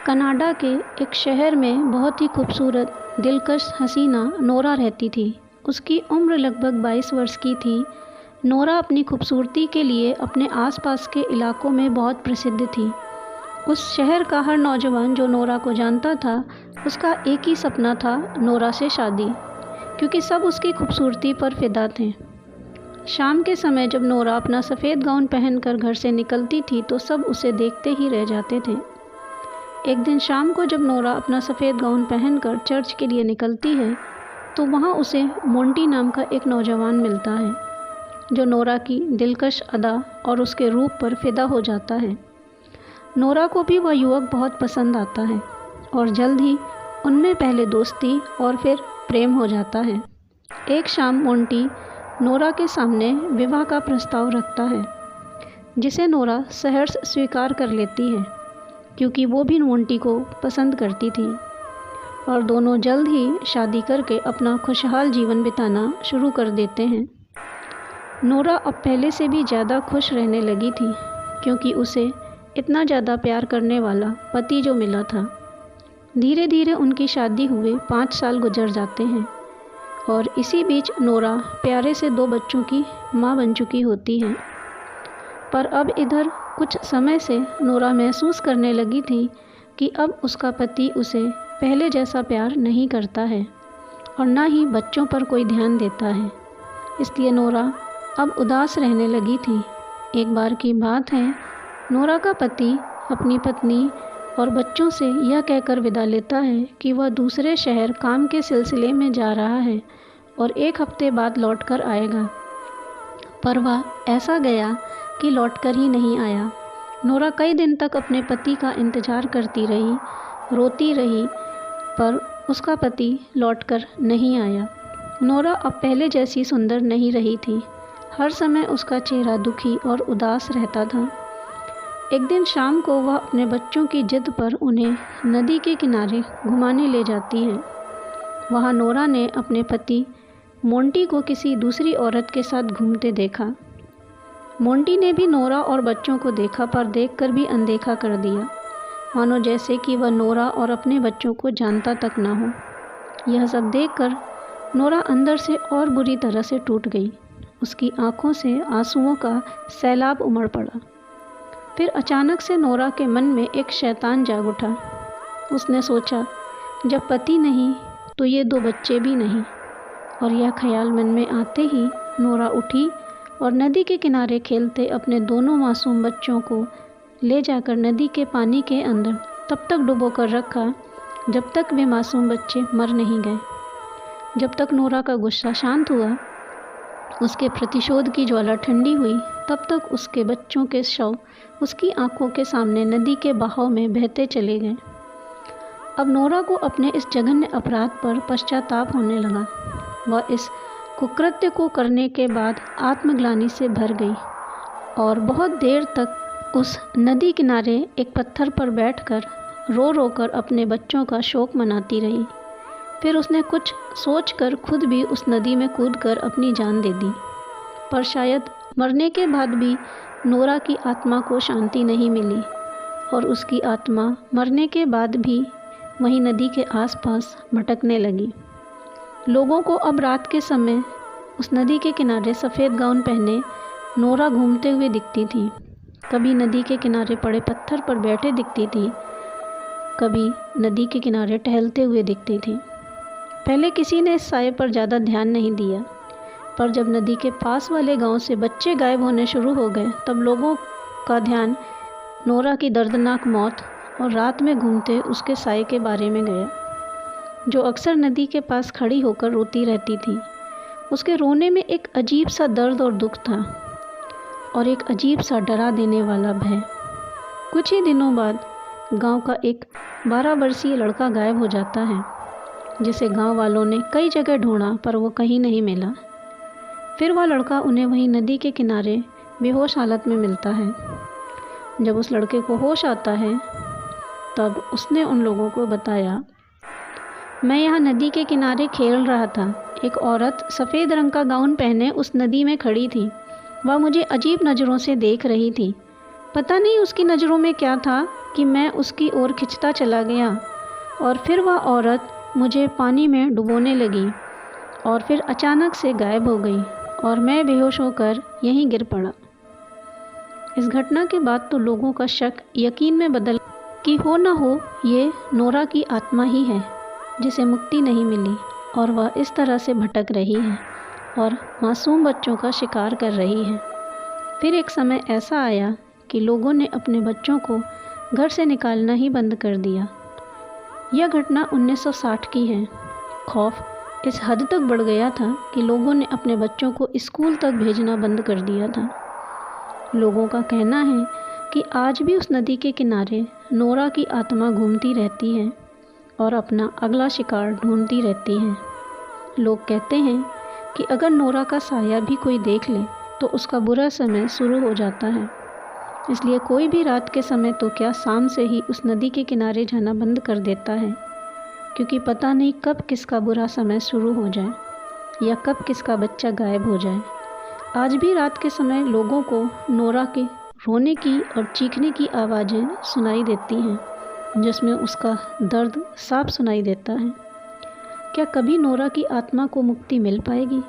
Canada के एक शहर में बहुत ही खूबसूरत दिलकश हसीना नोरा रहती थी। उसकी उम्र लगभग 22 वर्ष की थी। नोरा अपनी खूबसूरती के लिए अपने आसपास के इलाकों में बहुत प्रसिद्ध थी। उस शहर का हर नौजवान जो नोरा को जानता था, उसका एक ही सपना था, नोरा से शादी, क्योंकि सब उसकी खूबसूरती पर फिदा थे। शाम के समय जब नोरा अपना सफ़ेद गाउन पहनकर घर से निकलती थी तो सब उसे देखते ही रह जाते थे। एक दिन शाम को जब नोरा अपना सफ़ेद गाउन पहनकर चर्च के लिए निकलती है तो वहाँ उसे मोंटी नाम का एक नौजवान मिलता है, जो नोरा की दिलकश अदा और उसके रूप पर फिदा हो जाता है। नोरा को भी वह युवक बहुत पसंद आता है और जल्द ही उनमें पहले दोस्ती और फिर प्रेम हो जाता है। एक शाम मोंटी नोरा के सामने विवाह का प्रस्ताव रखता है, जिसे नोरा सहर्ष स्वीकार कर लेती है, क्योंकि वो भी मोंटी को पसंद करती थी और दोनों जल्द ही शादी करके अपना खुशहाल जीवन बिताना शुरू कर देते हैं। नोरा अब पहले से भी ज़्यादा खुश रहने लगी थी, क्योंकि उसे इतना ज़्यादा प्यार करने वाला पति जो मिला था। धीरे धीरे उनकी शादी हुए 5 साल गुजर जाते हैं और इसी बीच नोरा प्यारे से 2 बच्चों की माँ बन चुकी होती है। पर अब इधर कुछ समय से नोरा महसूस करने लगी थी कि अब उसका पति उसे पहले जैसा प्यार नहीं करता है और ना ही बच्चों पर कोई ध्यान देता है। इसलिए नोरा अब उदास रहने लगी थी। एक बार की बात है, नोरा का पति अपनी पत्नी और बच्चों से यह कहकर विदा लेता है कि वह दूसरे शहर काम के सिलसिले में जा रहा है और 1 हफ्ते बाद लौटकर आएगा। पर वह ऐसा गया कि लौटकर ही नहीं आया। नोरा कई दिन तक अपने पति का इंतज़ार करती रही, रोती रही, पर उसका पति लौटकर नहीं आया। नोरा अब पहले जैसी सुंदर नहीं रही थी। हर समय उसका चेहरा दुखी और उदास रहता था। एक दिन शाम को वह अपने बच्चों की जिद पर उन्हें नदी के किनारे घुमाने ले जाती है। वहाँ नोरा ने अपने पति मोंटी को किसी दूसरी औरत के साथ घूमते देखा। मोंटी ने भी नोरा और बच्चों को देखा, पर देखकर भी अनदेखा कर दिया, मानो जैसे कि वह नोरा और अपने बच्चों को जानता तक ना हो। यह सब देखकर नोरा अंदर से और बुरी तरह से टूट गई। उसकी आंखों से आंसुओं का सैलाब उमड़ पड़ा। फिर अचानक से नोरा के मन में एक शैतान जाग उठा। उसने सोचा, जब पति नहीं तो ये 2 बच्चे भी नहीं। और यह ख्याल मन में आते ही नोरा उठी और नदी के किनारे खेलते अपने दोनों मासूम बच्चों को ले जाकर नदी के पानी के अंदर तब तक डुबो कर रखा जब तक वे मासूम बच्चे मर नहीं गए। जब तक नोरा का गुस्सा शांत हुआ, उसके प्रतिशोध की ज्वाला ठंडी हुई, तब तक उसके बच्चों के शव उसकी आंखों के सामने नदी के बहाव में बहते चले गए। अब नोरा को अपने इस जघन्य अपराध पर पश्चाताप होने लगा। वह इस कुकृत्य को करने के बाद आत्मग्लानि से भर गई और बहुत देर तक उस नदी किनारे एक पत्थर पर बैठकर रो रो कर अपने बच्चों का शोक मनाती रही। फिर उसने कुछ सोचकर खुद भी उस नदी में कूदकर अपनी जान दे दी। पर शायद मरने के बाद भी नोरा की आत्मा को शांति नहीं मिली और उसकी आत्मा मरने के बाद भी वहीं नदी के आसपास भटकने लगी। लोगों को अब रात के समय उस नदी के किनारे सफ़ेद गाउन पहने नोरा घूमते हुए दिखती थी। कभी नदी के किनारे पड़े पत्थर पर बैठे दिखती थी, कभी नदी के किनारे टहलते हुए दिखती थी। पहले किसी ने इस साये पर ज़्यादा ध्यान नहीं दिया, पर जब नदी के पास वाले गांव से बच्चे गायब होने शुरू हो गए, तब लोगों का ध्यान नोरा की दर्दनाक मौत और रात में घूमते उसके साये के बारे में गया, जो अक्सर नदी के पास खड़ी होकर रोती रहती थी। उसके रोने में एक अजीब सा दर्द और दुख था और एक अजीब सा डरा देने वाला भय। कुछ ही दिनों बाद गांव का एक 12 वर्षीय लड़का गायब हो जाता है, जिसे गांव वालों ने कई जगह ढूंढा पर वो कहीं नहीं मिला। फिर वह लड़का उन्हें वहीं नदी के किनारे बेहोश हालत में मिलता है। जब उस लड़के को होश आता है, तब उसने उन लोगों को बताया, मैं यहाँ नदी के किनारे खेल रहा था। एक औरत सफ़ेद रंग का गाउन पहने उस नदी में खड़ी थी। वह मुझे अजीब नज़रों से देख रही थी। पता नहीं उसकी नज़रों में क्या था कि मैं उसकी ओर खिंचता चला गया और फिर वह औरत मुझे पानी में डुबोने लगी और फिर अचानक से गायब हो गई और मैं बेहोश होकर यहीं गिर पड़ा। इस घटना के बाद तो लोगों का शक यकीन में बदल कि हो न हो ये नोरा की आत्मा ही है जिसे मुक्ति नहीं मिली और वह इस तरह से भटक रही है और मासूम बच्चों का शिकार कर रही है। फिर एक समय ऐसा आया कि लोगों ने अपने बच्चों को घर से निकालना ही बंद कर दिया। यह घटना 1960 की है। खौफ इस हद तक बढ़ गया था कि लोगों ने अपने बच्चों को स्कूल तक भेजना बंद कर दिया था। लोगों का कहना है कि आज भी उस नदी के किनारे नोरा की आत्मा घूमती रहती है और अपना अगला शिकार ढूंढती रहती है। लोग कहते हैं कि अगर नोरा का साया भी कोई देख ले तो उसका बुरा समय शुरू हो जाता है। इसलिए कोई भी रात के समय तो क्या शाम से ही उस नदी के किनारे जाना बंद कर देता है, क्योंकि पता नहीं कब किसका बुरा समय शुरू हो जाए या कब किसका बच्चा गायब हो जाए। आज भी रात के समय लोगों को नोरा के रोने की और चीखने की आवाज़ें सुनाई देती हैं, जिसमें उसका दर्द साफ सुनाई देता है। क्या कभी नोरा की आत्मा को मुक्ति मिल पाएगी?